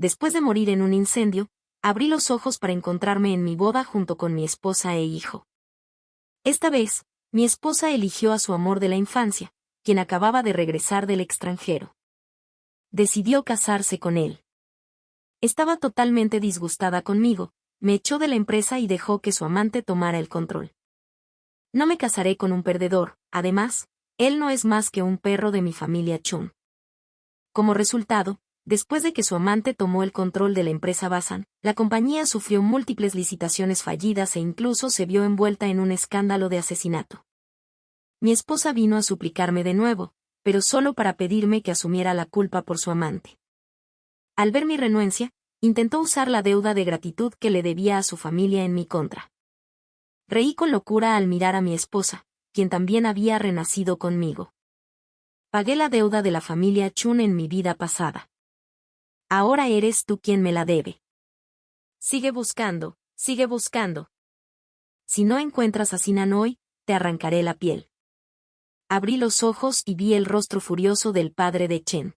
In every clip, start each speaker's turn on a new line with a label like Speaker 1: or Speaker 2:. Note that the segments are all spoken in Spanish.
Speaker 1: después de morir en un incendio, abrí los ojos para encontrarme en mi boda junto con mi esposa e hijo. Esta vez, mi esposa eligió a su amor de la infancia, quien acababa de regresar del extranjero. Decidió casarse con él. Estaba totalmente disgustada conmigo, me echó de la empresa y dejó que su amante tomara el control. No me casaré con un perdedor, además, él no es más que un perro de mi familia Chun. Como resultado, después de que su amante tomó el control de la empresa Basan, la compañía sufrió múltiples licitaciones fallidas e incluso se vio envuelta en un escándalo de asesinato. Mi esposa vino a suplicarme de nuevo, pero solo para pedirme que asumiera la culpa por su amante. Al ver mi renuencia, intentó usar la deuda de gratitud que le debía a su familia en mi contra. Reí con locura al mirar a mi esposa, quien también había renacido conmigo. Pagué la deuda de la familia Chun en mi vida pasada. Ahora eres tú quien me la debe. Sigue buscando, sigue buscando. Si no encuentras a Sinan hoy, te arrancaré la piel. Abrí los ojos y vi el rostro furioso del padre de Chen.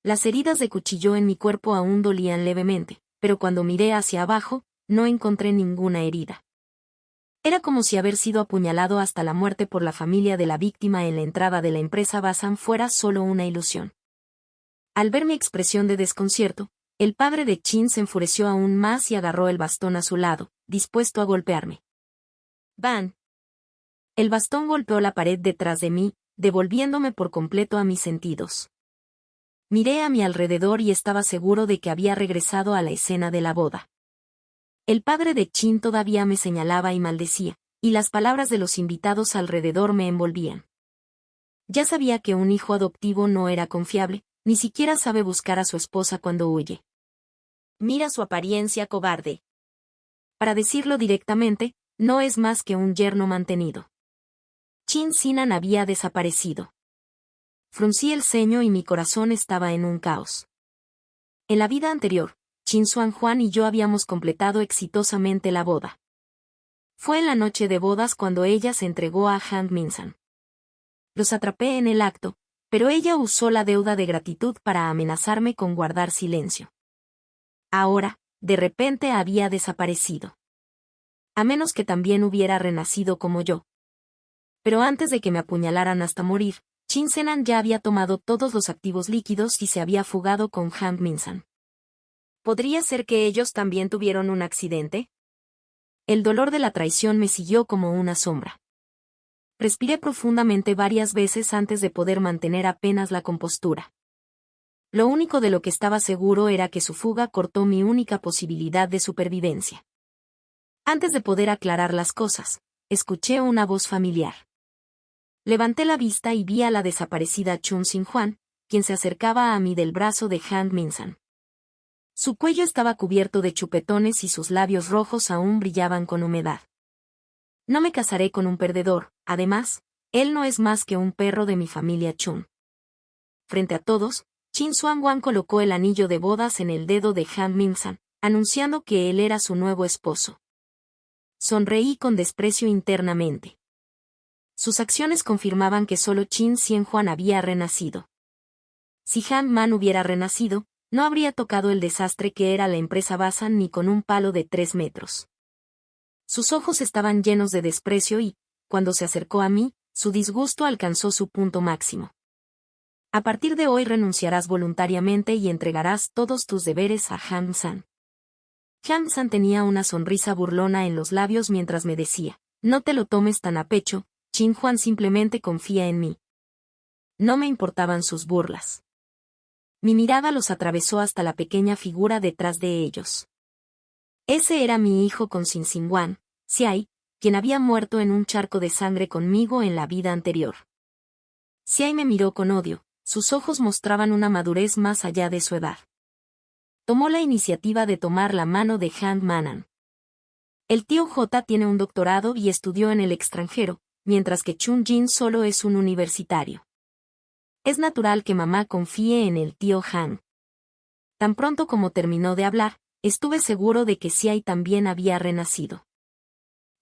Speaker 1: Las heridas de cuchillo en mi cuerpo aún dolían levemente, pero cuando miré hacia abajo, no encontré ninguna herida. Era como si haber sido apuñalado hasta la muerte por la familia de la víctima en la entrada de la empresa Basan fuera solo una ilusión. Al ver mi expresión de desconcierto, el padre de Chin se enfureció aún más y agarró el bastón a su lado, dispuesto a golpearme. ¡Ban! El bastón golpeó la pared detrás de mí, devolviéndome por completo a mis sentidos. Miré a mi alrededor y estaba seguro de que había regresado a la escena de la boda. El padre de Chin todavía me señalaba y maldecía, y las palabras de los invitados alrededor me envolvían. Ya sabía que un hijo adoptivo no era confiable, ni siquiera sabe buscar a su esposa cuando huye. Mira su apariencia cobarde. Para decirlo directamente, no es más que un yerno mantenido. Chin Sinan había desaparecido. Fruncí el ceño y mi corazón estaba en un caos. En la vida anterior, Chin Xuan Juan y yo habíamos completado exitosamente la boda. Fue en la noche de bodas cuando ella se entregó a Han Minsan. Los atrapé en el acto, pero ella usó la deuda de gratitud para amenazarme con guardar silencio. Ahora, de repente había desaparecido. A menos que también hubiera renacido como yo. Pero antes de que me apuñalaran hasta morir, Chin Senan ya había tomado todos los activos líquidos y se había fugado con Han Minsan. ¿Podría ser que ellos también tuvieron un accidente? El dolor de la traición me siguió como una sombra. Respiré profundamente varias veces antes de poder mantener apenas la compostura. Lo único de lo que estaba seguro era que su fuga cortó mi única posibilidad de supervivencia. Antes de poder aclarar las cosas, escuché una voz familiar. Levanté la vista y vi a la desaparecida Chun Sin Juan, quien se acercaba a mí del brazo de Han Minsan. Su cuello estaba cubierto de chupetones y sus labios rojos aún brillaban con humedad. No me casaré con un perdedor, además, él no es más que un perro de mi familia Chun. Frente a todos, Chin Xuan Wan colocó el anillo de bodas en el dedo de Han Minsan, anunciando que él era su nuevo esposo. Sonreí con desprecio internamente. Sus acciones confirmaban que solo Chin Xian Juan había renacido. Si Han Man hubiera renacido, no habría tocado el desastre que era la empresa Basan ni con un palo de 3 metros. Sus ojos estaban llenos de desprecio y, cuando se acercó a mí, su disgusto alcanzó su punto máximo. A partir de hoy renunciarás voluntariamente y entregarás todos tus deberes a Han San. Han San tenía una sonrisa burlona en los labios mientras me decía, no te lo tomes tan a pecho, Chin Juan simplemente confía en mí. No me importaban sus burlas. Mi mirada los atravesó hasta la pequeña figura detrás de ellos. Ese era mi hijo con Sin Sin Wan, Xiai, quien había muerto en un charco de sangre conmigo en la vida anterior. Xiai me miró con odio, sus ojos mostraban una madurez más allá de su edad. Tomó la iniciativa de tomar la mano de Han Manan. El tío J tiene un doctorado y estudió en el extranjero, mientras que Chun Jin solo es un universitario. Es natural que mamá confíe en el tío Han. Tan pronto como terminó de hablar, estuve seguro de que Xiai también había renacido.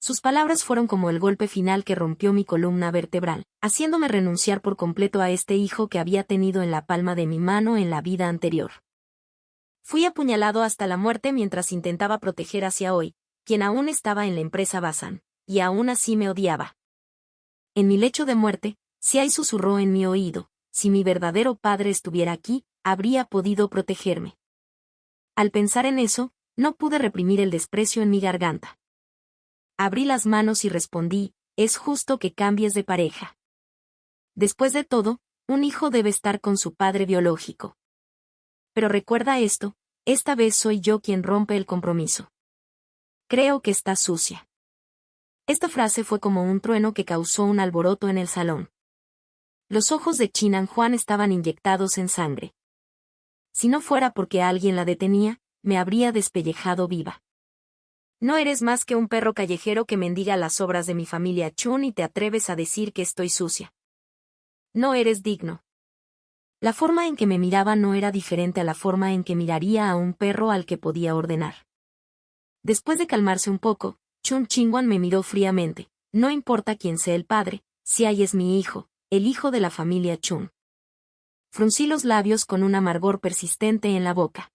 Speaker 1: Sus palabras fueron como el golpe final que rompió mi columna vertebral, haciéndome renunciar por completo a este hijo que había tenido en la palma de mi mano en la vida anterior. Fui apuñalado hasta la muerte mientras intentaba proteger a Xiaoyi, quien aún estaba en la empresa Basan, y aún así me odiaba. En mi lecho de muerte, Xiai susurró en mi oído, si mi verdadero padre estuviera aquí, habría podido protegerme. Al pensar en eso, no pude reprimir el desprecio en mi garganta. Abrí las manos y respondí, es justo que cambies de pareja. Después de todo, un hijo debe estar con su padre biológico. Pero recuerda esto, esta vez soy yo quien rompe el compromiso. Creo que estás sucia. Esta frase fue como un trueno que causó un alboroto en el salón. Los ojos de Chinan Juan estaban inyectados en sangre. Si no fuera porque alguien la detenía, me habría despellejado viva. No eres más que un perro callejero que mendiga las obras de mi familia Chun y te atreves a decir que estoy sucia. No eres digno. La forma en que me miraba no era diferente a la forma en que miraría a un perro al que podía ordenar. Después de calmarse un poco, Chun Chingwan me miró fríamente. No importa quién sea el padre, Xiai es mi hijo, el hijo de la familia Chun. Fruncí los labios con un amargor persistente en la boca.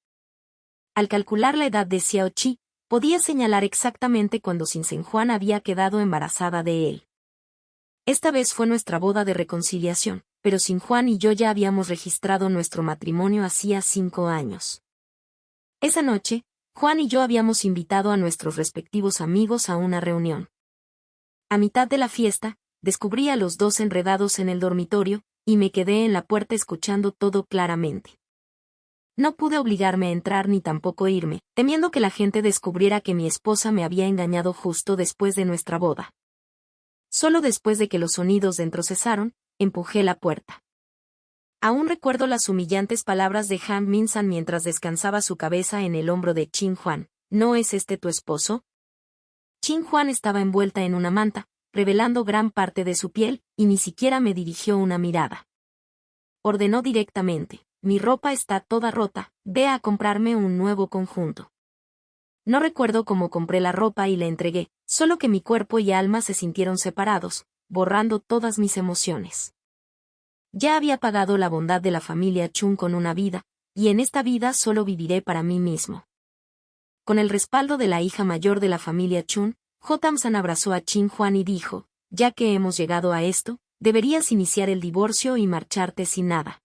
Speaker 1: Al calcular la edad de Xiao Qi, podía señalar exactamente cuando Sin Juan había quedado embarazada de él. Esta vez fue nuestra boda de reconciliación, pero Sin Juan y yo ya habíamos registrado nuestro matrimonio hacía 5 años. Esa noche, Juan y yo habíamos invitado a nuestros respectivos amigos a una reunión. A mitad de la fiesta, descubrí a los dos enredados en el dormitorio, y me quedé en la puerta escuchando todo claramente. No pude obligarme a entrar ni tampoco irme, temiendo que la gente descubriera que mi esposa me había engañado justo después de nuestra boda. Solo después de que los sonidos dentro cesaron, empujé la puerta. Aún recuerdo las humillantes palabras de Han Min-san mientras descansaba su cabeza en el hombro de Chin Juan. ¿No es este tu esposo? Chin Juan estaba envuelta en una manta, revelando gran parte de su piel, y ni siquiera me dirigió una mirada. Ordenó directamente, mi ropa está toda rota, ve a comprarme un nuevo conjunto. No recuerdo cómo compré la ropa y la entregué, solo que mi cuerpo y alma se sintieron separados, borrando todas mis emociones. Ya había pagado la bondad de la familia Chun con una vida, y en esta vida solo viviré para mí mismo. Con el respaldo de la hija mayor de la familia Chun, Jotam-san abrazó a Chin Juan y dijo, ya que hemos llegado a esto, deberías iniciar el divorcio y marcharte sin nada.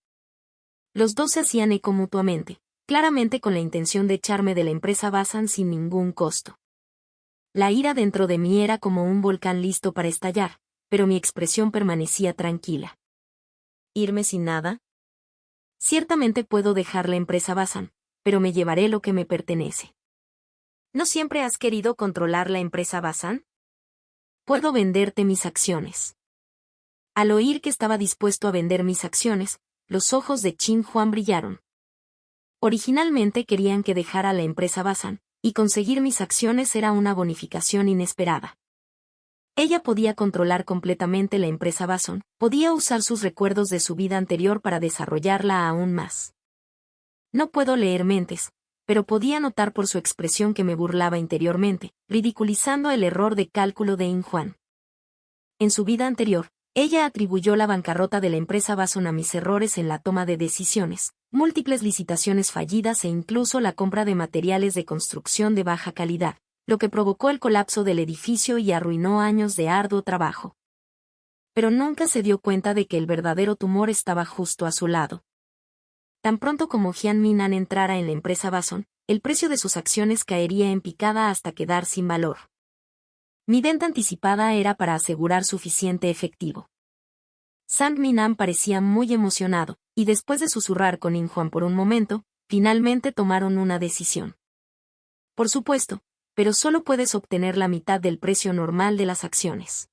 Speaker 1: Los dos se hacían eco mutuamente, claramente con la intención de echarme de la empresa Basan sin ningún costo. La ira dentro de mí era como un volcán listo para estallar, pero mi expresión permanecía tranquila. ¿Irme sin nada? Ciertamente puedo dejar la empresa Basan, pero me llevaré lo que me pertenece. ¿No siempre has querido controlar la empresa Basan? Puedo venderte mis acciones. Al oír que estaba dispuesto a vender mis acciones, los ojos de Chin Juan brillaron. Originalmente querían que dejara la empresa Basan, y conseguir mis acciones era una bonificación inesperada. Ella podía controlar completamente la empresa Basan, podía usar sus recuerdos de su vida anterior para desarrollarla aún más. No puedo leer mentes, pero podía notar por su expresión que me burlaba interiormente, ridiculizando el error de cálculo de In Juan. En su vida anterior, ella atribuyó la bancarrota de la empresa Basan a mis errores en la toma de decisiones, múltiples licitaciones fallidas e incluso la compra de materiales de construcción de baja calidad, lo que provocó el colapso del edificio y arruinó años de arduo trabajo. Pero nunca se dio cuenta de que el verdadero tumor estaba justo a su lado. Tan pronto como Jian Minan entrara en la empresa Basan, el precio de sus acciones caería en picada hasta quedar sin valor. Mi venta anticipada era para asegurar suficiente efectivo. San Minan parecía muy emocionado, y después de susurrar con In Juan por un momento, finalmente tomaron una decisión. Por supuesto, pero solo puedes obtener la mitad del precio normal de las acciones.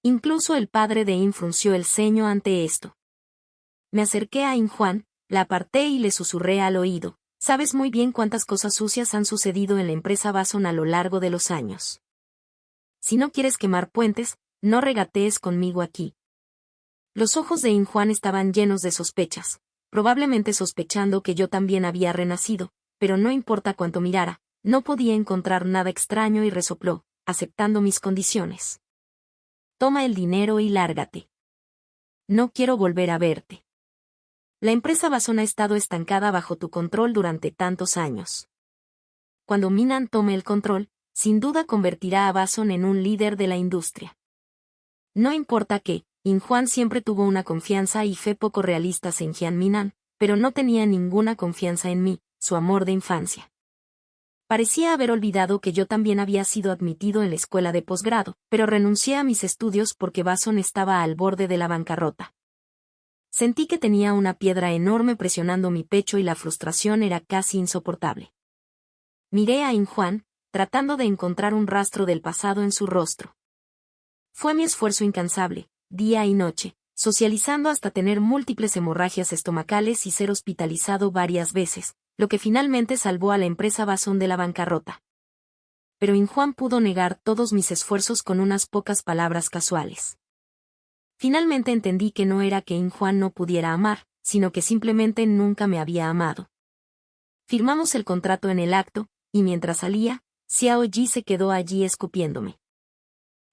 Speaker 1: Incluso el padre de In frunció el ceño ante esto. Me acerqué a In Juan, la aparté y le susurré al oído, sabes muy bien cuántas cosas sucias han sucedido en la empresa Basan a lo largo de los años. Si no quieres quemar puentes, no regatees conmigo aquí. Los ojos de In Juan estaban llenos de sospechas, probablemente sospechando que yo también había renacido, pero no importa cuánto mirara, no podía encontrar nada extraño y resopló, aceptando mis condiciones. Toma el dinero y lárgate. No quiero volver a verte. La empresa Bason ha estado estancada bajo tu control durante tantos años. Cuando Minan tome el control, sin duda convertirá a Bason en un líder de la industria. No importa que, In-hwan siempre tuvo una confianza y fe poco realistas en Jian Minan, pero no tenía ninguna confianza en mí, su amor de infancia. Parecía haber olvidado que yo también había sido admitido en la escuela de posgrado, pero renuncié a mis estudios porque Bason estaba al borde de la bancarrota. Sentí que tenía una piedra enorme presionando mi pecho y la frustración era casi insoportable. Miré a In-hwan, tratando de encontrar un rastro del pasado en su rostro. Fue mi esfuerzo incansable, día y noche, socializando hasta tener múltiples hemorragias estomacales y ser hospitalizado varias veces, lo que finalmente salvó a la empresa Bason de la bancarrota. Pero In-hwan pudo negar todos mis esfuerzos con unas pocas palabras casuales. Finalmente entendí que no era que In-hwan no pudiera amar, sino que simplemente nunca me había amado. Firmamos el contrato en el acto, y mientras salía, Xiao Ji se quedó allí escupiéndome.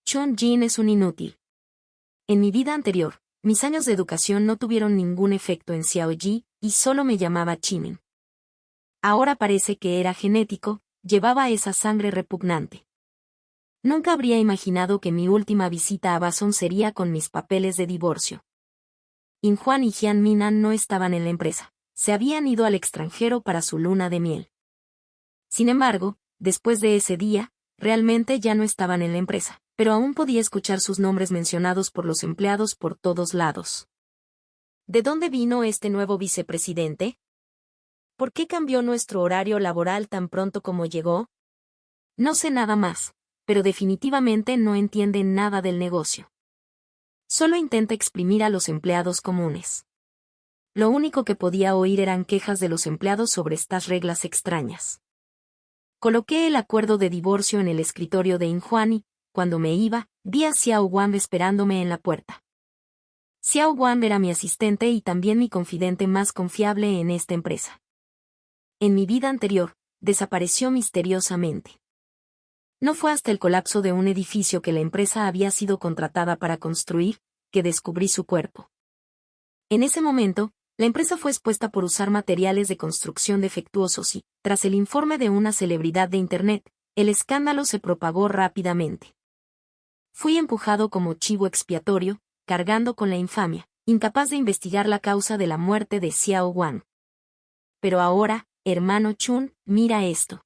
Speaker 1: Chun Jin es un inútil. En mi vida anterior, mis años de educación no tuvieron ningún efecto en Xiao Ji, y solo me llamaba Chimin. Ahora parece que era genético, llevaba esa sangre repugnante. Nunca habría imaginado que mi última visita a Bason sería con mis papeles de divorcio. In-hwan y Jian Minan no estaban en la empresa, se habían ido al extranjero para su luna de miel. Sin embargo, después de ese día, realmente ya no estaban en la empresa, pero aún podía escuchar sus nombres mencionados por los empleados por todos lados. ¿De dónde vino este nuevo vicepresidente? ¿Por qué cambió nuestro horario laboral tan pronto como llegó? No sé nada más, pero definitivamente no entiende nada del negocio. Solo intenta exprimir a los empleados comunes. Lo único que podía oír eran quejas de los empleados sobre estas reglas extrañas. Coloqué el acuerdo de divorcio en el escritorio de In-hwan y, cuando me iba, vi a Xiao Wang esperándome en la puerta. Xiao Wang era mi asistente y también mi confidente más confiable en esta empresa. En mi vida anterior, desapareció misteriosamente. No fue hasta el colapso de un edificio que la empresa había sido contratada para construir, que descubrí su cuerpo. En ese momento, la empresa fue expuesta por usar materiales de construcción defectuosos y, tras el informe de una celebridad de Internet, el escándalo se propagó rápidamente. Fui empujado como chivo expiatorio, cargando con la infamia, incapaz de investigar la causa de la muerte de Xiao Wang. Pero ahora, hermano Chun, mira esto.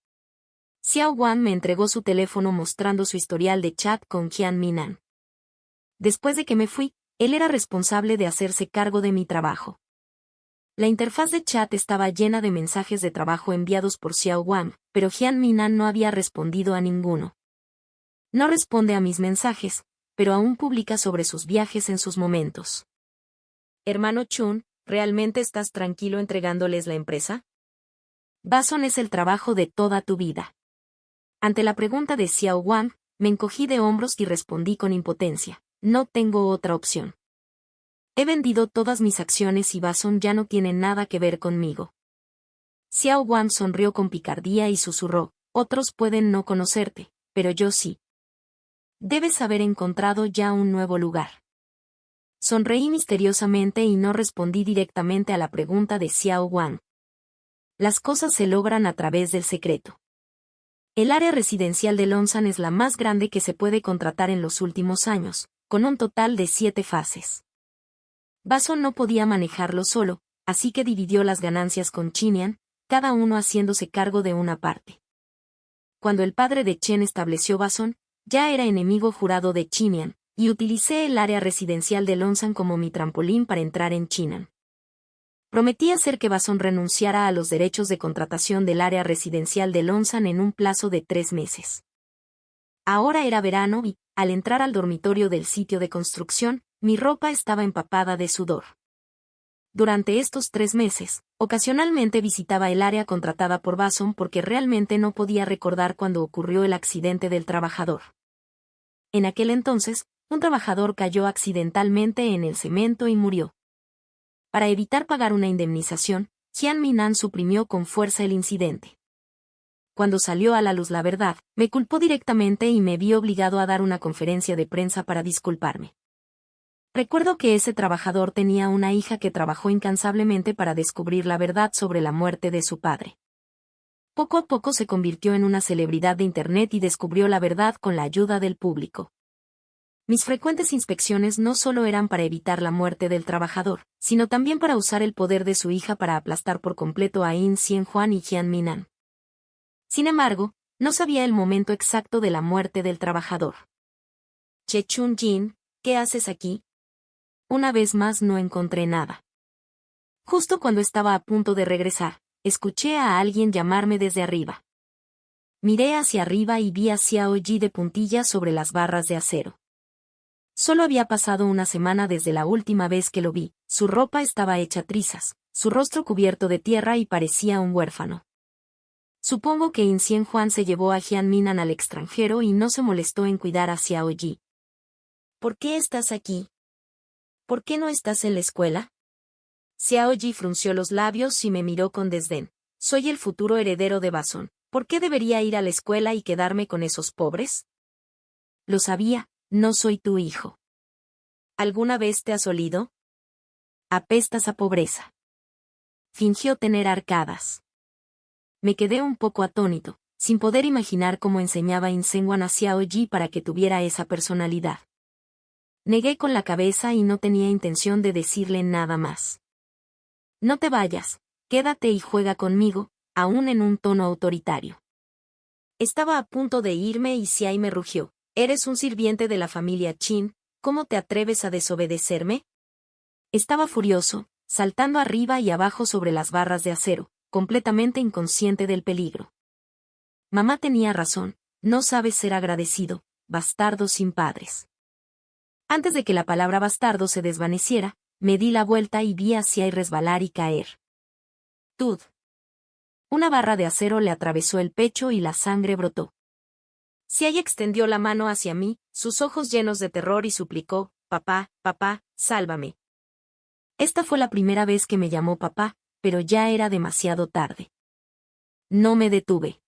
Speaker 1: Xiao Wang me entregó su teléfono mostrando su historial de chat con Jian Minan. Después de que me fui, él era responsable de hacerse cargo de mi trabajo. La interfaz de chat estaba llena de mensajes de trabajo enviados por Xiao Wang, pero Jian Minan no había respondido a ninguno. No responde a mis mensajes, pero aún publica sobre sus viajes en sus momentos. Hermano Chun, ¿realmente estás tranquilo entregándoles la empresa? Bason es el trabajo de toda tu vida. Ante la pregunta de Xiao Wang, me encogí de hombros y respondí con impotencia. No tengo otra opción. He vendido todas mis acciones y Bason ya no tiene nada que ver conmigo. Xiao Wang sonrió con picardía y susurró, otros pueden no conocerte, pero yo sí. Debes haber encontrado ya un nuevo lugar. Sonreí misteriosamente y no respondí directamente a la pregunta de Xiao Wang. Las cosas se logran a través del secreto. El área residencial de Lonsan es la más grande que se puede contratar en los últimos años, con un total de 7 fases. Bason no podía manejarlo solo, así que dividió las ganancias con Chinian, cada uno haciéndose cargo de una parte. Cuando el padre de Chen estableció Bason, ya era enemigo jurado de Chinian, y utilicé el área residencial de Lonsan como mi trampolín para entrar en China. Prometí hacer que Bason renunciara a los derechos de contratación del área residencial de Lonsan en un plazo de 3 meses. Ahora era verano y, al entrar al dormitorio del sitio de construcción, mi ropa estaba empapada de sudor. Durante estos 3 meses, ocasionalmente visitaba el área contratada por Bason porque realmente no podía recordar cuándo ocurrió el accidente del trabajador. En aquel entonces, un trabajador cayó accidentalmente en el cemento y murió. Para evitar pagar una indemnización, Jian Minan suprimió con fuerza el incidente. Cuando salió a la luz la verdad, me culpó directamente y me vi obligado a dar una conferencia de prensa para disculparme. Recuerdo que ese trabajador tenía una hija que trabajó incansablemente para descubrir la verdad sobre la muerte de su padre. Poco a poco se convirtió en una celebridad de Internet y descubrió la verdad con la ayuda del público. Mis frecuentes inspecciones no solo eran para evitar la muerte del trabajador, sino también para usar el poder de su hija para aplastar por completo a In Xian-Huan y Jian Minan. Sin embargo, no sabía el momento exacto de la muerte del trabajador. Che Chun-jin, ¿qué haces aquí? Una vez más no encontré nada. Justo cuando estaba a punto de regresar, escuché a alguien llamarme desde arriba. Miré hacia arriba y vi a Xiao Ji de puntillas sobre las barras de acero. Solo había pasado una semana desde la última vez que lo vi, su ropa estaba hecha trizas, su rostro cubierto de tierra y parecía un huérfano. Supongo que In Xian-Huan se llevó a Jian Minan al extranjero y no se molestó en cuidar a Xiao Ji. ¿Por qué estás aquí? ¿Por qué no estás en la escuela? Xiao Ji frunció los labios y me miró con desdén. Soy el futuro heredero de Bazón. ¿Por qué debería ir a la escuela y quedarme con esos pobres? Lo sabía, no soy tu hijo. ¿Alguna vez te has olido? Apestas a pobreza. Fingió tener arcadas. Me quedé un poco atónito, sin poder imaginar cómo enseñaba In Xian-Huan a Xiao Ji para que tuviera esa personalidad. Negué con la cabeza y no tenía intención de decirle nada más. No te vayas, quédate y juega conmigo, aún en un tono autoritario. Estaba a punto de irme y Xiai me rugió. Eres un sirviente de la familia Qin, ¿cómo te atreves a desobedecerme? Estaba furioso, saltando arriba y abajo sobre las barras de acero, completamente inconsciente del peligro. Mamá tenía razón, no sabes ser agradecido, bastardo sin padres. Antes de que la palabra bastardo se desvaneciera, me di la vuelta y vi a Xiai resbalar y caer. Tud. Una barra de acero le atravesó el pecho y la sangre brotó. Xiai extendió la mano hacia mí, sus ojos llenos de terror y suplicó, papá, papá, sálvame. Esta fue la primera vez que me llamó papá, pero ya era demasiado tarde. No me detuve.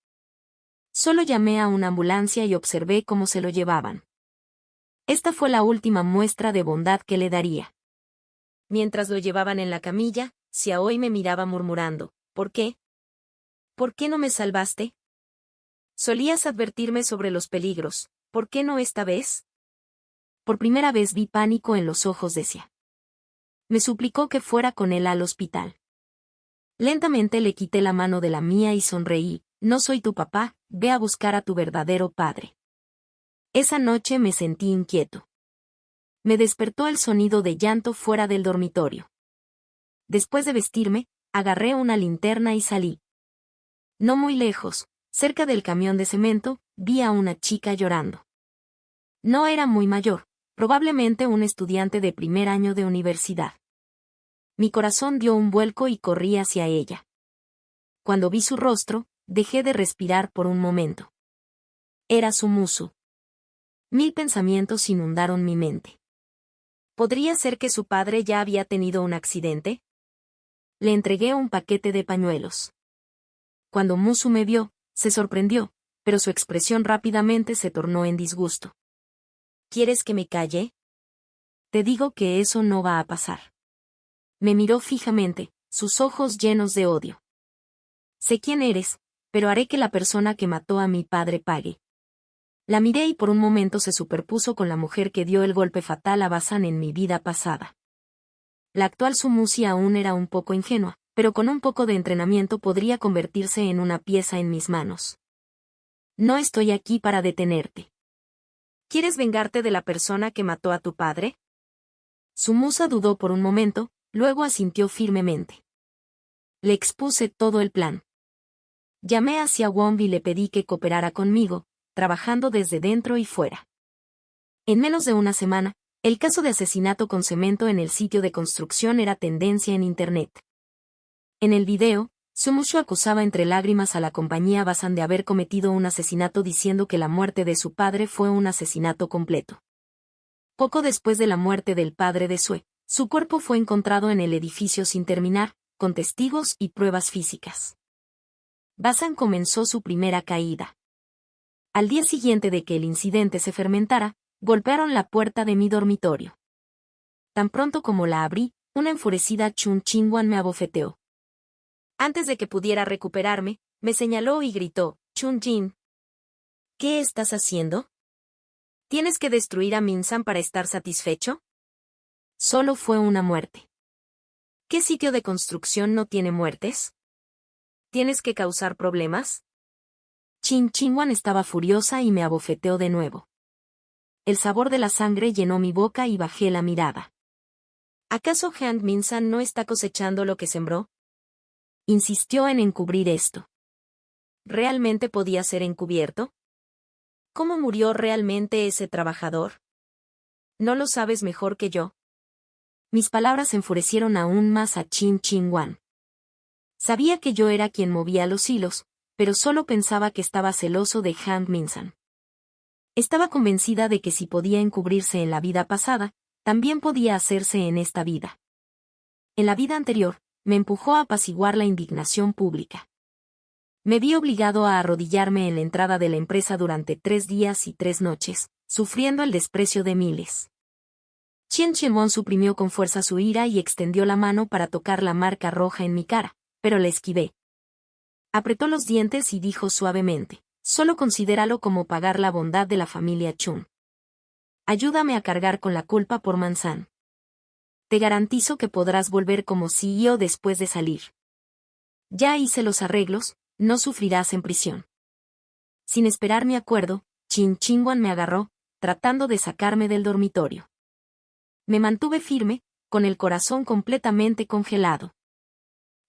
Speaker 1: Solo llamé a una ambulancia y observé cómo se lo llevaban. Esta fue la última muestra de bondad que le daría. Mientras lo llevaban en la camilla, Xiaoi me miraba murmurando, ¿por qué? ¿Por qué no me salvaste? Solías advertirme sobre los peligros, ¿por qué no esta vez? Por primera vez vi pánico en los ojos de Xia. Me suplicó que fuera con él al hospital. Lentamente le quité la mano de la mía y sonreí, no soy tu papá, ve a buscar a tu verdadero padre. Esa noche me sentí inquieto. Me despertó el sonido de llanto fuera del dormitorio. Después de vestirme, agarré una linterna y salí. No muy lejos, cerca del camión de cemento, vi a una chica llorando. No era muy mayor, probablemente un estudiante de primer año de universidad. Mi corazón dio un vuelco y corrí hacia ella. Cuando vi su rostro, dejé de respirar por un momento. Era su Musu. 1000 pensamientos inundaron mi mente. ¿Podría ser que su padre ya había tenido un accidente? Le entregué un paquete de pañuelos. Cuando Musu me vio, se sorprendió, pero su expresión rápidamente se tornó en disgusto. ¿Quieres que me calle? Te digo que eso no va a pasar. Me miró fijamente, sus ojos llenos de odio. Sé quién eres, pero haré que la persona que mató a mi padre pague. La miré y por un momento se superpuso con la mujer que dio el golpe fatal a Bazán en mi vida pasada. La actual Sumusi aún era un poco ingenua, pero con un poco de entrenamiento podría convertirse en una pieza en mis manos. No estoy aquí para detenerte. ¿Quieres vengarte de la persona que mató a tu padre? Sumusa dudó por un momento, luego asintió firmemente. Le expuse todo el plan. Llamé a Xia Wong y le pedí que cooperara conmigo, trabajando desde dentro y fuera. En menos de una semana, el caso de asesinato con cemento en el sitio de construcción era tendencia en Internet. En el video, Sumushu acusaba entre lágrimas a la compañía Bazán de haber cometido un asesinato diciendo que la muerte de su padre fue un asesinato completo. Poco después de la muerte del padre de Sue, su cuerpo fue encontrado en el edificio sin terminar, con testigos y pruebas físicas. Bazán comenzó su primera caída. Al día siguiente de que el incidente se fermentara, golpearon la puerta de mi dormitorio. Tan pronto como la abrí, una enfurecida Chun Ching-wan me abofeteó. Antes de que pudiera recuperarme, me señaló y gritó, Chun Jin. ¿Qué estás haciendo? ¿Tienes que destruir a Min-san para estar satisfecho? Solo fue una muerte. ¿Qué sitio de construcción no tiene muertes? ¿Tienes que causar problemas? Chun Ching-wan estaba furiosa y me abofeteó de nuevo. El sabor de la sangre llenó mi boca y bajé la mirada. ¿Acaso Han Min-san no está cosechando lo que sembró? Insistió en encubrir esto. ¿Realmente podía ser encubierto? ¿Cómo murió realmente ese trabajador? ¿No lo sabes mejor que yo? Mis palabras enfurecieron aún más a Chun Ching-wan. Sabía que yo era quien movía los hilos, pero solo pensaba que estaba celoso de Han Min-san. Estaba convencida de que si podía encubrirse en la vida pasada, también podía hacerse en esta vida. En la vida anterior, me empujó a apaciguar la indignación pública. Me vi obligado a arrodillarme en la entrada de la empresa durante 3 días y 3 noches, sufriendo el desprecio de miles. Chun Ching-wan suprimió con fuerza su ira y extendió la mano para tocar la marca roja en mi cara, pero la esquivé. Apretó los dientes y dijo suavemente, solo considéralo como pagar la bondad de la familia Chun. Ayúdame a cargar con la culpa por Mansan. Te garantizo que podrás volver como CEO después de salir. Ya hice los arreglos, no sufrirás en prisión. Sin esperar mi acuerdo, Chun Ching-wan me agarró, tratando de sacarme del dormitorio. Me mantuve firme, con el corazón completamente congelado.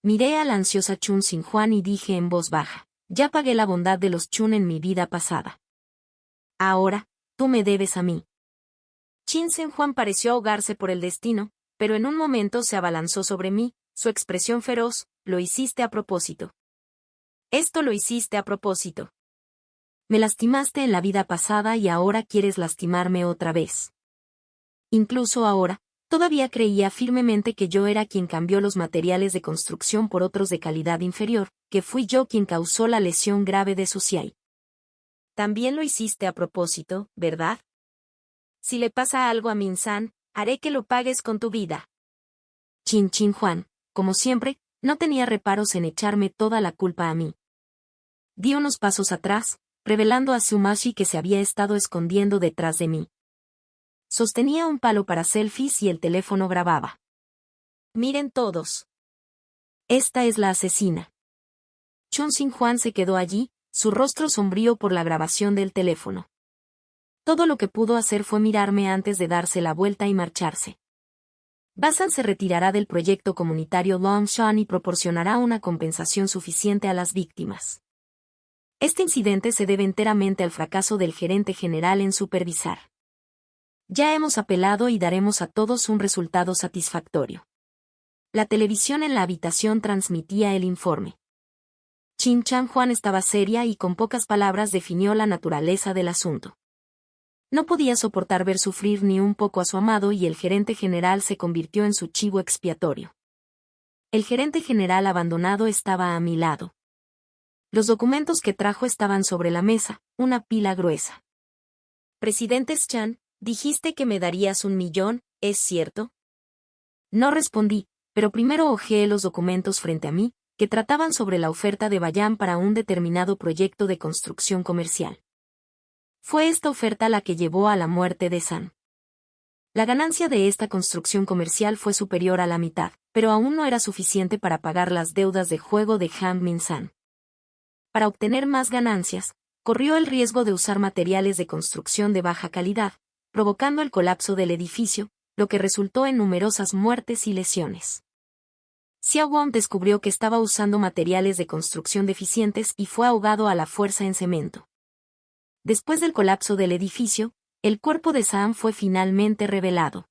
Speaker 1: Miré a la ansiosa Chun Sin-hwan y dije en voz baja, ya pagué la bondad de los Chun en mi vida pasada. Ahora, tú me debes a mí. Chun Sin-hwan pareció ahogarse por el destino, pero en un momento se abalanzó sobre mí, su expresión feroz, lo hiciste a propósito. Esto lo hiciste a propósito. Me lastimaste en la vida pasada y ahora quieres lastimarme otra vez. Incluso ahora, todavía creía firmemente que yo era quien cambió los materiales de construcción por otros de calidad inferior, que fui yo quien causó la lesión grave de Susiai. También lo hiciste a propósito, ¿verdad? Si le pasa algo a Min-san, haré que lo pagues con tu vida. Chun Ching-hwan, como siempre, no tenía reparos en echarme toda la culpa a mí. Di unos pasos atrás, revelando a Tsumashi que se había estado escondiendo detrás de mí. Sostenía un palo para selfies y el teléfono grababa. Miren todos. Esta es la asesina. Chun Sin-hwan se quedó allí, su rostro sombrío por la grabación del teléfono. Todo lo que pudo hacer fue mirarme antes de darse la vuelta y marcharse. Basan se retirará del proyecto comunitario Longshan y proporcionará una compensación suficiente a las víctimas. Este incidente se debe enteramente al fracaso del gerente general en supervisar. Ya hemos apelado y daremos a todos un resultado satisfactorio. La televisión en la habitación transmitía el informe. Chun Ching-hwan estaba seria y con pocas palabras definió la naturaleza del asunto. No podía soportar ver sufrir ni un poco a su amado y el gerente general se convirtió en su chivo expiatorio. El gerente general abandonado estaba a mi lado. Los documentos que trajo estaban sobre la mesa, una pila gruesa. Presidente Chan, dijiste que me darías 1 millón, ¿es cierto? No respondí, pero primero hojeé los documentos frente a mí, que trataban sobre la oferta de Bayan para un determinado proyecto de construcción comercial. Fue esta oferta la que llevó a la muerte de San. La ganancia de esta construcción comercial fue superior a la mitad, pero aún no era suficiente para pagar las deudas de juego de Han Min-san. Para obtener más ganancias, corrió el riesgo de usar materiales de construcción de baja calidad, provocando el colapso del edificio, lo que resultó en numerosas muertes y lesiones. Xiao Wang descubrió que estaba usando materiales de construcción deficientes y fue ahogado a la fuerza en cemento. Después del colapso del edificio, el cuerpo de Sam fue finalmente revelado.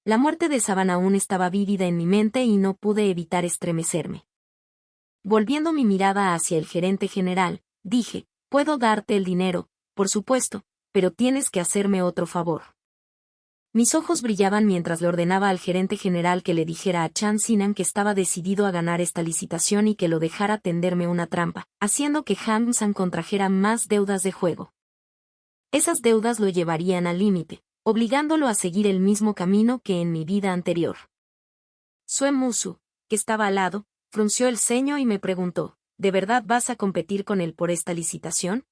Speaker 1: La muerte de Saban aún estaba vívida en mi mente y no pude evitar estremecerme. Volviendo mi mirada hacia el gerente general, dije, puedo darte el dinero, por supuesto, pero tienes que hacerme otro favor. Mis ojos brillaban mientras le ordenaba al gerente general que le dijera a Chan Sinan que estaba decidido a ganar esta licitación y que lo dejara tenderme una trampa, haciendo que Han-san contrajera más deudas de juego. Esas deudas lo llevarían al límite, obligándolo a seguir el mismo camino que en mi vida anterior. Sue Musu, que estaba al lado, frunció el ceño y me preguntó, ¿de verdad vas a competir con él por esta licitación?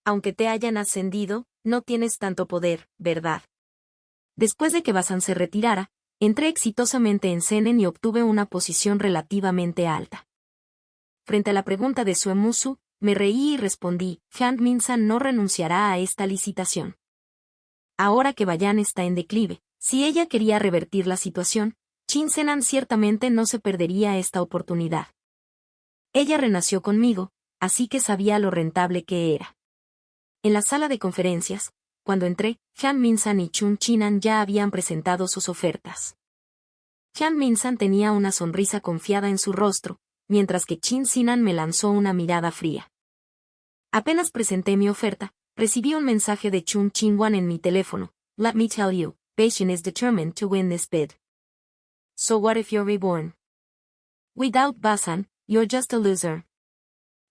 Speaker 1: Aunque te hayan ascendido, no tienes tanto poder, ¿verdad? Después de que Basan se retirara, entré exitosamente en Senen y obtuve una posición relativamente alta. Frente a la pregunta de Sue Musu, me reí y respondí, Han Min-san no renunciará a esta licitación. Ahora que Bayan está en declive, si ella quería revertir la situación, Shin Senan ciertamente no se perdería esta oportunidad. Ella renació conmigo, así que sabía lo rentable que era. En la sala de conferencias, cuando entré, Han Min-san y Chun Chinan ya habían presentado sus ofertas. Han Min-san tenía una sonrisa confiada en su rostro, mientras que Shin Sinan me lanzó una mirada fría. Apenas presenté mi oferta, recibí un mensaje de Chun Chin-wan en mi teléfono. Let me tell you, Patient is determined to win this bid. So what if you're reborn? Without Basan, you're just a loser.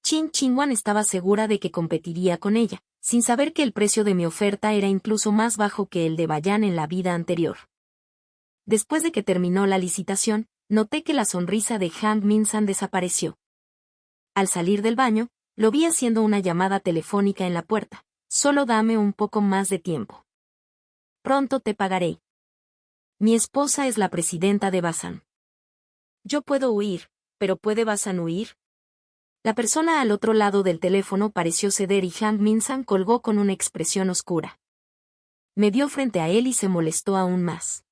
Speaker 1: Chun Chin-wan estaba segura de que competiría con ella, sin saber que el precio de mi oferta era incluso más bajo que el de Bayan en la vida anterior. Después de que terminó la licitación, noté que la sonrisa de Han Min-san desapareció. Al salir del baño, lo vi haciendo una llamada telefónica en la puerta. Solo dame un poco más de tiempo. Pronto te pagaré. Mi esposa es la presidenta de Basan. Yo puedo huir, pero ¿puede Basan huir? La persona al otro lado del teléfono pareció ceder y Han Min-san colgó con una expresión oscura. Me vio frente a él y se molestó aún más.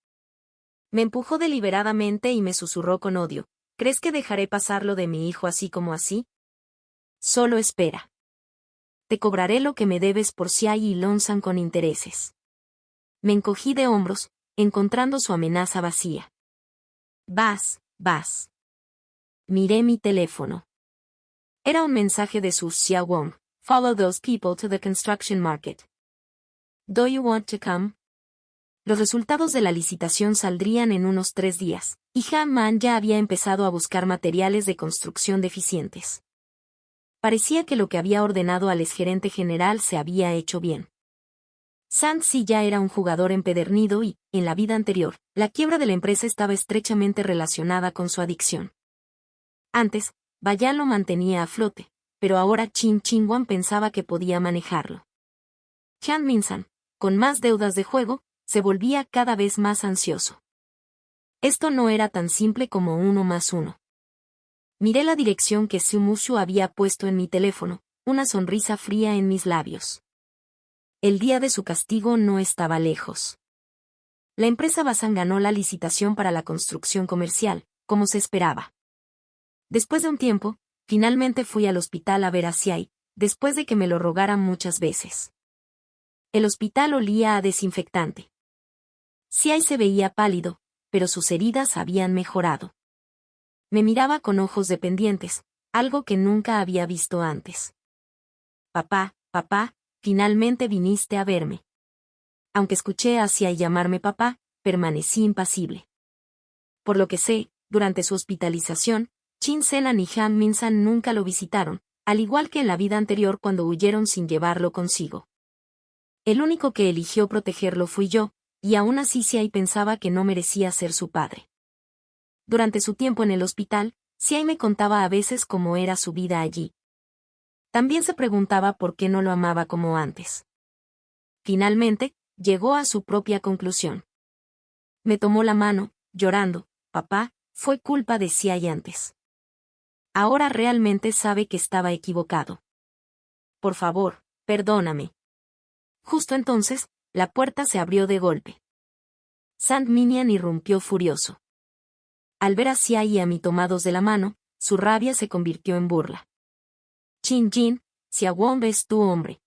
Speaker 1: Me empujó deliberadamente y me susurró con odio. ¿Crees que dejaré pasar lo de mi hijo así como así? Solo espera. Te cobraré lo que me debes por Xiai y Lonsan con intereses. Me encogí de hombros, encontrando su amenaza vacía. Vas. Miré mi teléfono. Era un mensaje de Su Xiaowong. Follow those people to the construction market. Do you want to come? Los resultados de la licitación saldrían en unos 3 días, y Han Man ya había empezado a buscar materiales de construcción deficientes. Parecía que lo que había ordenado al exgerente general se había hecho bien. San Si ya era un jugador empedernido y, en la vida anterior, la quiebra de la empresa estaba estrechamente relacionada con su adicción. Antes, Bayan lo mantenía a flote, pero ahora Chin Chin-wan pensaba que podía manejarlo. Han Min-san, con más deudas de juego, se volvía cada vez más ansioso. Esto no era tan simple como 1 más 1. Miré la dirección que Sue Musu había puesto en mi teléfono, una sonrisa fría en mis labios. El día de su castigo no estaba lejos. La empresa Basan ganó la licitación para la construcción comercial, como se esperaba. Después de un tiempo, finalmente fui al hospital a ver a Xiai, después de que me lo rogaran muchas veces. El hospital olía a desinfectante. Xiai se veía pálido, pero sus heridas habían mejorado. Me miraba con ojos dependientes, algo que nunca había visto antes. Papá, finalmente viniste a verme. Aunque escuché a Xiai llamarme papá, permanecí impasible. Por lo que sé, durante su hospitalización, Shin Senan y Han Min-san nunca lo visitaron, al igual que en la vida anterior cuando huyeron sin llevarlo consigo. El único que eligió protegerlo fui yo, y aún así Xiai pensaba que no merecía ser su padre. Durante su tiempo en el hospital, Xiai me contaba a veces cómo era su vida allí. También se preguntaba por qué no lo amaba como antes. Finalmente, llegó a su propia conclusión. Me tomó la mano, llorando. Papá, fue culpa de Xiai antes. Ahora realmente sabe que estaba equivocado. Por favor, perdóname. Justo entonces, la puerta se abrió de golpe. Sant Minian irrumpió furioso. Al ver a Xiai y a mí tomados de la mano, su rabia se convirtió en burla. Chin Jin, Xiaowong es tu hombre.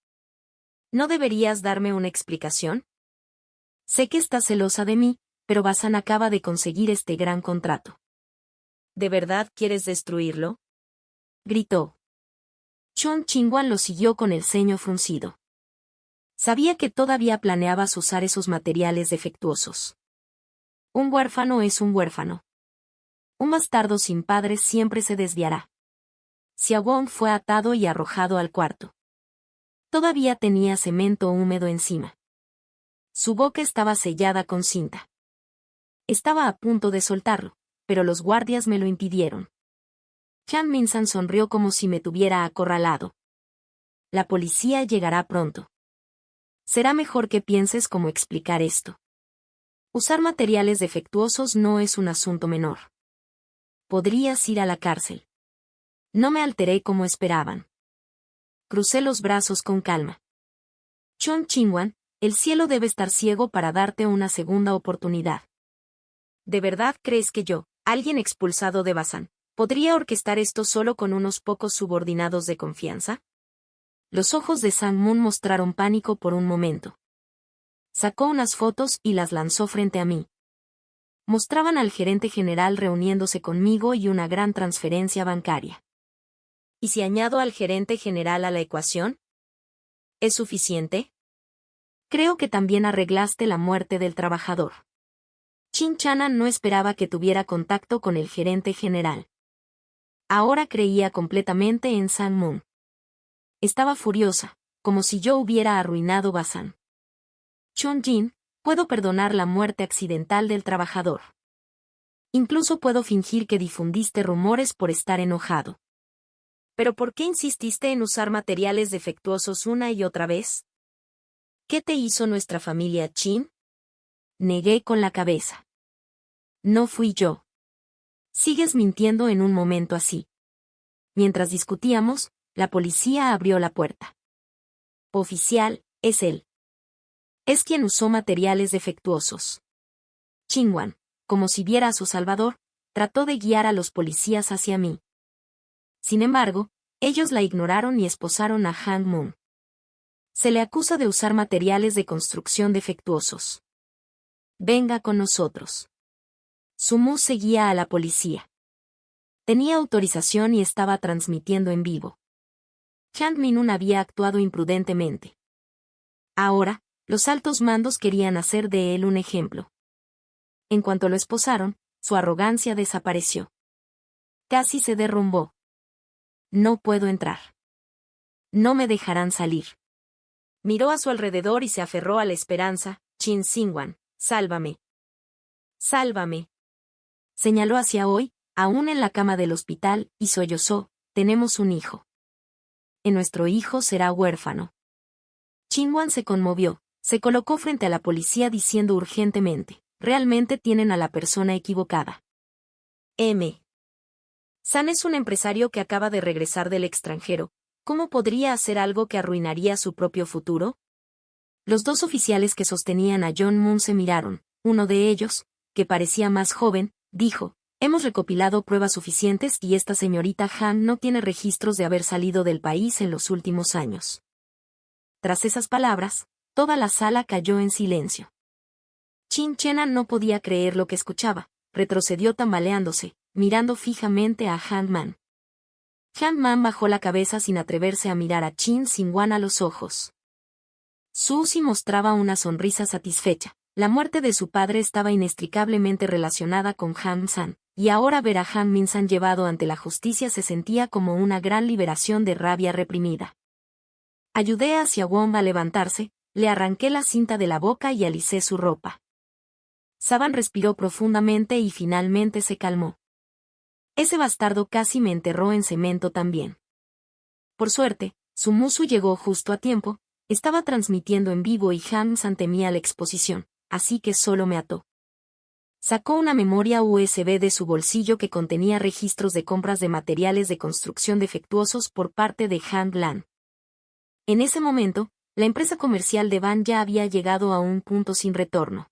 Speaker 1: ¿No deberías darme una explicación? Sé que estás celosa de mí, pero Basan acaba de conseguir este gran contrato. ¿De verdad quieres destruirlo? Gritó. Chun Chin-wan lo siguió con el ceño fruncido. Sabía que todavía planeabas usar esos materiales defectuosos. Un huérfano es un huérfano. Un bastardo sin padre siempre se desviará. Xiaowong fue atado y arrojado al cuarto. Todavía tenía cemento húmedo encima. Su boca estaba sellada con cinta. Estaba a punto de soltarlo, pero los guardias me lo impidieron. Han Min-san sonrió como si me tuviera acorralado. La policía llegará pronto. Será mejor que pienses cómo explicar esto. Usar materiales defectuosos no es un asunto menor. Podrías ir a la cárcel. No me alteré como esperaban. Crucé los brazos con calma. Chon Chingwan, el cielo debe estar ciego para darte una segunda oportunidad. ¿De verdad crees que yo, alguien expulsado de Basan, podría orquestar esto solo con unos pocos subordinados de confianza? Los ojos de Sang Moon mostraron pánico por un momento. Sacó unas fotos y las lanzó frente a mí. Mostraban al gerente general reuniéndose conmigo y una gran transferencia bancaria. ¿Y si añado al gerente general a la ecuación? ¿Es suficiente? Creo que también arreglaste la muerte del trabajador. Chin Chana no esperaba que tuviera contacto con el gerente general. Ahora creía completamente en Sang Moon. Estaba furiosa, como si yo hubiera arruinado Basan. Chon Jin, puedo perdonar la muerte accidental del trabajador. Incluso puedo fingir que difundiste rumores por estar enojado. ¿Pero por qué insististe en usar materiales defectuosos una y otra vez? ¿Qué te hizo nuestra familia Chin? Negué con la cabeza. No fui yo. Sigues mintiendo en un momento así. Mientras discutíamos, la policía abrió la puerta. Oficial, es él. Es quien usó materiales defectuosos. Chingwan, como si viera a su salvador, trató de guiar a los policías hacia mí. Sin embargo, ellos la ignoraron y esposaron a Han Moon. Se le acusa de usar materiales de construcción defectuosos. Venga con nosotros. Sumu seguía a la policía. Tenía autorización y estaba transmitiendo en vivo. Han Min-un había actuado imprudentemente. Ahora, los altos mandos querían hacer de él un ejemplo. En cuanto lo esposaron, su arrogancia desapareció. Casi se derrumbó. No puedo entrar. No me dejarán salir. Miró a su alrededor y se aferró a la esperanza. Chin Singwan, sálvame. Sálvame. Señaló hacia hoy, aún en la cama del hospital, y sollozó, tenemos un hijo. Nuestro hijo será huérfano. Chingwan se conmovió, se colocó frente a la policía diciendo urgentemente, realmente tienen a la persona equivocada. M. San es un empresario que acaba de regresar del extranjero. ¿Cómo podría hacer algo que arruinaría su propio futuro? Los dos oficiales que sostenían a John Moon se miraron. Uno de ellos, que parecía más joven, dijo, hemos recopilado pruebas suficientes y esta señorita Han no tiene registros de haber salido del país en los últimos años. Tras esas palabras, toda la sala cayó en silencio. Chin Chena no podía creer lo que escuchaba, retrocedió tambaleándose, mirando fijamente a Han Man. Han Man bajó la cabeza sin atreverse a mirar a Chin Singwan a los ojos. Suzy mostraba una sonrisa satisfecha. La muerte de su padre estaba inextricablemente relacionada con Han San, y ahora ver a Han Min-san llevado ante la justicia se sentía como una gran liberación de rabia reprimida. Ayudé a Xiaowon a levantarse, le arranqué la cinta de la boca y alicé su ropa. Saban respiró profundamente y finalmente se calmó. Ese bastardo casi me enterró en cemento también. Por suerte, Sumusu llegó justo a tiempo, estaba transmitiendo en vivo y Han San temía la exposición, así que solo me ató. Sacó una memoria USB de su bolsillo que contenía registros de compras de materiales de construcción defectuosos por parte de Han Lan. En ese momento, la empresa comercial de Van ya había llegado a un punto sin retorno.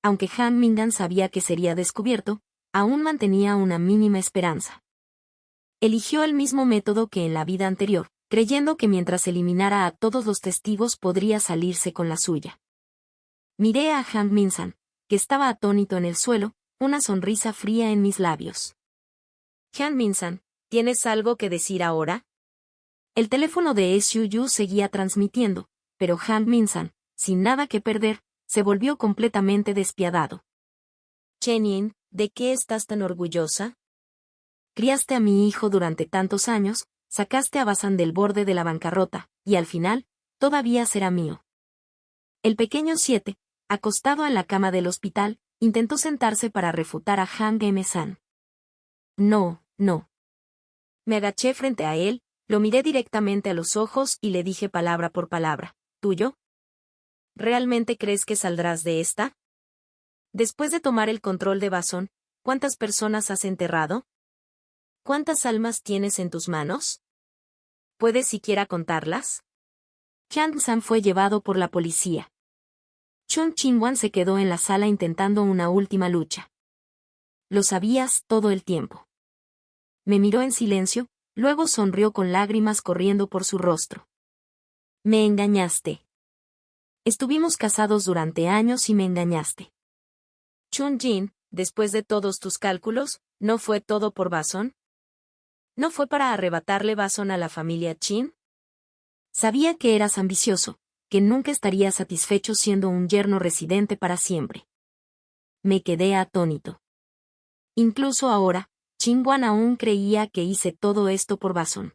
Speaker 1: Aunque Han Mingan sabía que sería descubierto, aún mantenía una mínima esperanza. Eligió el mismo método que en la vida anterior, creyendo que mientras eliminara a todos los testigos podría salirse con la suya. Miré a Han Min-san, que estaba atónito en el suelo, una sonrisa fría en mis labios. Han Min-san, ¿tienes algo que decir ahora? El teléfono de SUU seguía transmitiendo, pero Han Min-san, sin nada que perder, se volvió completamente despiadado. Chenin, ¿de qué estás tan orgullosa? Criaste a mi hijo durante tantos años, sacaste a Basan del borde de la bancarrota, y al final, todavía será mío. El pequeño 7, acostado en la cama del hospital, intentó sentarse para refutar a Han Game-san. No, no. Me agaché frente a él, lo miré directamente a los ojos y le dije palabra por palabra, ¿tuyo? ¿Realmente crees que saldrás de esta? Después de tomar el control de Bason, ¿cuántas personas has enterrado? ¿Cuántas almas tienes en tus manos? ¿Puedes siquiera contarlas? Kang-san fue llevado por la policía. Chung Ching-wan se quedó en la sala intentando una última lucha. Lo sabías todo el tiempo. Me miró en silencio, luego sonrió con lágrimas corriendo por su rostro. Me engañaste. Estuvimos casados durante años y me engañaste. Chun-jin, después de todos tus cálculos, ¿no fue todo por Bason? ¿No fue para arrebatarle Bason a la familia Chin? Sabía que eras ambicioso, que nunca estarías satisfecho siendo un yerno residente para siempre. Me quedé atónito. Incluso ahora, Ching-wan aún creía que hice todo esto por Bason.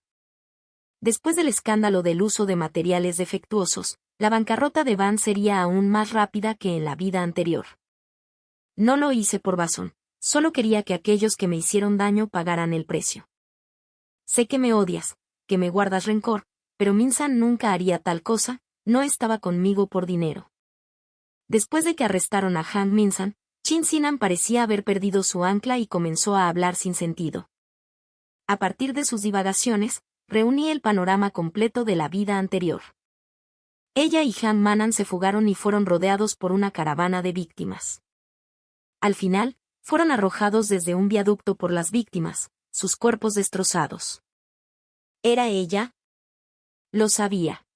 Speaker 1: Después del escándalo del uso de materiales defectuosos, la bancarrota de Van sería aún más rápida que en la vida anterior. No lo hice por Bason, solo quería que aquellos que me hicieron daño pagaran el precio. Sé que me odias, que me guardas rencor, pero Min-san nunca haría tal cosa, no estaba conmigo por dinero. Después de que arrestaron a Han Min-san, Chin Sinan parecía haber perdido su ancla y comenzó a hablar sin sentido. A partir de sus divagaciones, reuní el panorama completo de la vida anterior. Ella y Han Manan se fugaron y fueron rodeados por una caravana de víctimas. Al final, fueron arrojados desde un viaducto por las víctimas, sus cuerpos destrozados. ¿Era ella? Lo sabía.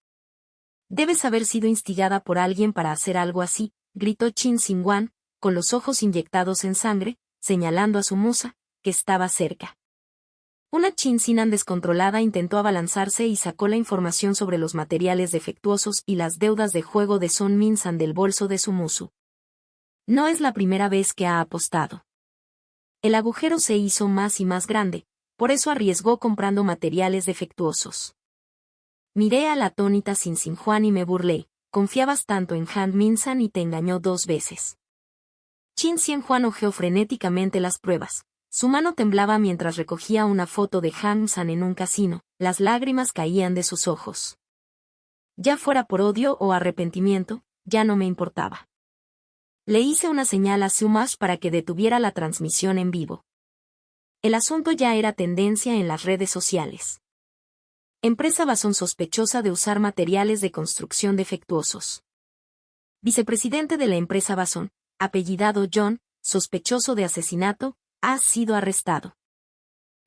Speaker 1: Debes haber sido instigada por alguien para hacer algo así, gritó Chin Sing-wan, con los ojos inyectados en sangre, señalando a su musa, que estaba cerca. Una Chin Sinan descontrolada intentó abalanzarse y sacó la información sobre los materiales defectuosos y las deudas de juego de Son Min-san del bolso de su musu. No es la primera vez que ha apostado. El agujero se hizo más y más grande, por eso arriesgó comprando materiales defectuosos. Miré a la atónita Sin Sin Juan y me burlé, confiabas tanto en Han Min-san y te engañó 2 veces. Chin Sien Juan hojeó frenéticamente las pruebas. Su mano temblaba mientras recogía una foto de Han-san en un casino, las lágrimas caían de sus ojos. Ya fuera por odio o arrepentimiento, ya no me importaba. Le hice una señal a Sumash para que detuviera la transmisión en vivo. El asunto ya era tendencia en las redes sociales. Empresa Bason sospechosa de usar materiales de construcción defectuosos. Vicepresidente de la empresa Bason, apellidado John, sospechoso de asesinato, ha sido arrestado.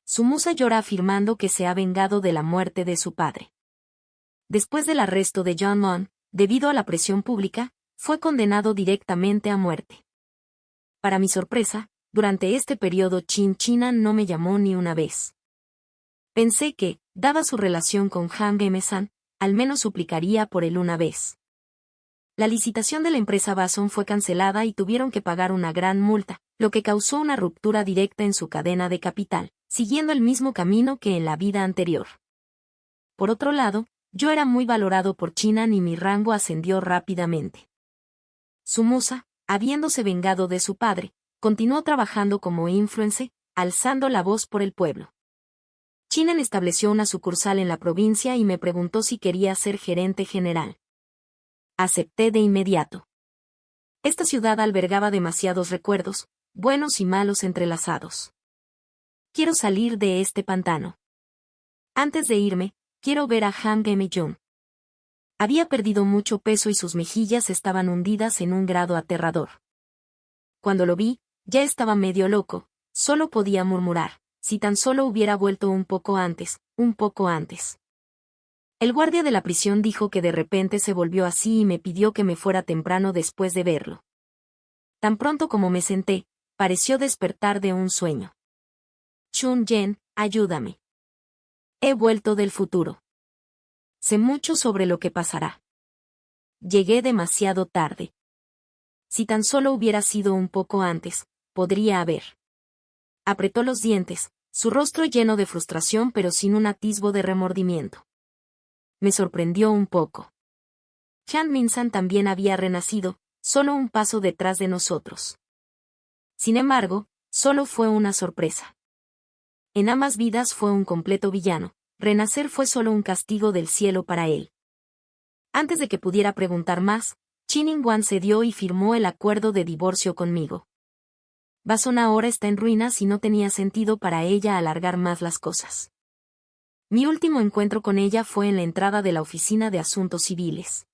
Speaker 1: Su musa llora afirmando que se ha vengado de la muerte de su padre. Después del arresto de John Mon, debido a la presión pública, fue condenado directamente a muerte. Para mi sorpresa, durante este periodo Chin Chinan no me llamó ni una vez. Pensé que, dada su relación con Han Game-san, al menos suplicaría por él una vez. La licitación de la empresa Bason fue cancelada y tuvieron que pagar una gran multa, lo que causó una ruptura directa en su cadena de capital, siguiendo el mismo camino que en la vida anterior. Por otro lado, yo era muy valorado por Chinan y mi rango ascendió rápidamente. Su musa, habiéndose vengado de su padre, continuó trabajando como influencer, alzando la voz por el pueblo. Chinan estableció una sucursal en la provincia y me preguntó si quería ser gerente general. Acepté de inmediato. Esta ciudad albergaba demasiados recuerdos, buenos y malos entrelazados. Quiero salir de este pantano. Antes de irme, quiero ver a Han Game-jun. Había perdido mucho peso y sus mejillas estaban hundidas en un grado aterrador. Cuando lo vi, ya estaba medio loco, solo podía murmurar, si tan solo hubiera vuelto un poco antes, un poco antes. El guardia de la prisión dijo que de repente se volvió así y me pidió que me fuera temprano después de verlo. Tan pronto como me senté, pareció despertar de un sueño. Chun-jen, ayúdame. He vuelto del futuro. Sé mucho sobre lo que pasará. Llegué demasiado tarde. Si tan solo hubiera sido un poco antes, podría haber. Apretó los dientes, su rostro lleno de frustración pero sin un atisbo de remordimiento. Me sorprendió un poco. Han Minsan también había renacido, solo un paso detrás de nosotros. Sin embargo, solo fue una sorpresa. En ambas vidas fue un completo villano, renacer fue solo un castigo del cielo para él. Antes de que pudiera preguntar más, Chin In-wan cedió y firmó el acuerdo de divorcio conmigo. Bason ahora está en ruinas y no tenía sentido para ella alargar más las cosas. Mi último encuentro con ella fue en la entrada de la oficina de asuntos civiles.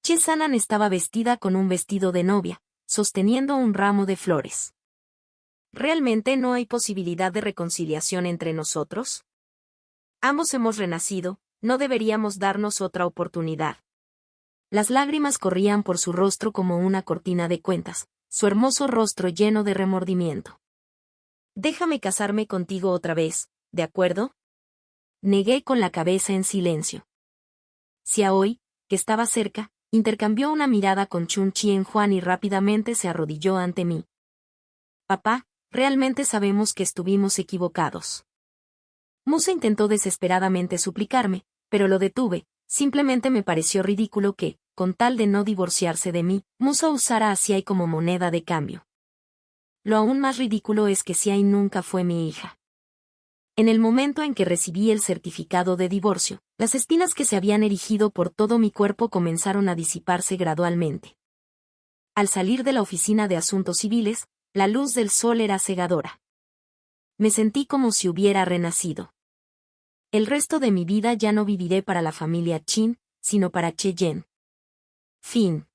Speaker 1: Che Sanan estaba vestida con un vestido de novia, sosteniendo un ramo de flores. ¿Realmente no hay posibilidad de reconciliación entre nosotros? Ambos hemos renacido, ¿no deberíamos darnos otra oportunidad? Las lágrimas corrían por su rostro como una cortina de cuentas, su hermoso rostro lleno de remordimiento. Déjame casarme contigo otra vez, ¿de acuerdo? Negué con la cabeza en silencio. Xiaoyi, que estaba cerca, intercambió una mirada con Chun Chien-juan y rápidamente se arrodilló ante mí. Papá, realmente sabemos que estuvimos equivocados. Musa intentó desesperadamente suplicarme, pero lo detuve, simplemente me pareció ridículo que, con tal de no divorciarse de mí, Musa usara a Xiai como moneda de cambio. Lo aún más ridículo es que Xiai nunca fue mi hija. En el momento en que recibí el certificado de divorcio, las espinas que se habían erigido por todo mi cuerpo comenzaron a disiparse gradualmente. Al salir de la oficina de asuntos civiles, la luz del sol era cegadora. Me sentí como si hubiera renacido. El resto de mi vida ya no viviré para la familia Chin, sino para Che Yen. Fin.